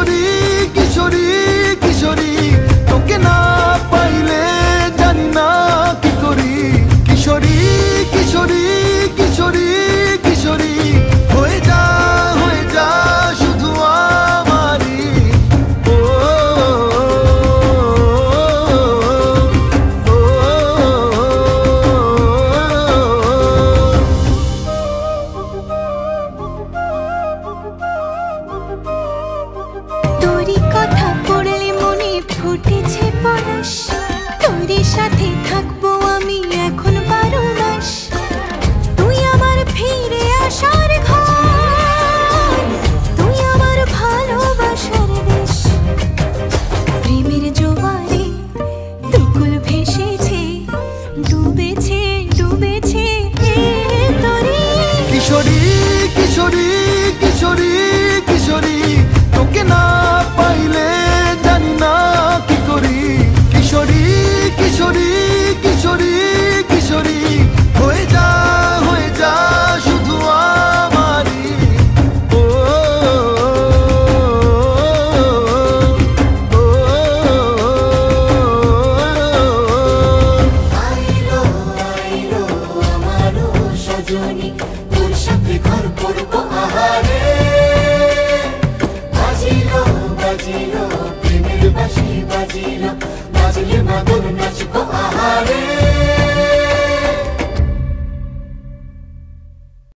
কিশোরী কিশোরী কিশোরী তোকে না পাইলে জানি না কি করি। কিশোরী কিশোরী কিশোরী কিশোরী হয়ে যা শুধু আমারই। ও তোরই কথা পড়লে মনে ফুটেছে পরশ, তোরই সাথে থাকবো আমি এখন 12 মাস। তুই আমার ফিরে আসার ঘর, তুই আমার ভালোবাসার দেশ। প্রেমের জোয়ারে দুকুল ভেসেছে, ডুবেছে ডুবেছে তোরে। কিশোরী কিশোরী কিশোরী কিশোরী তোকে না পাইলে জানি না কি করি। কিশোরী কিশোরী কিশোরী কিশোরী হয়ে যা শুধু আমারই। ও আইলো আইলো আমারও সজনী, তোর সাথে ঘর করবো আহারে। বাজিলো বাজিলো প্রেমের বাঁশি বাজিলো, বাজলে মাদল নাচবো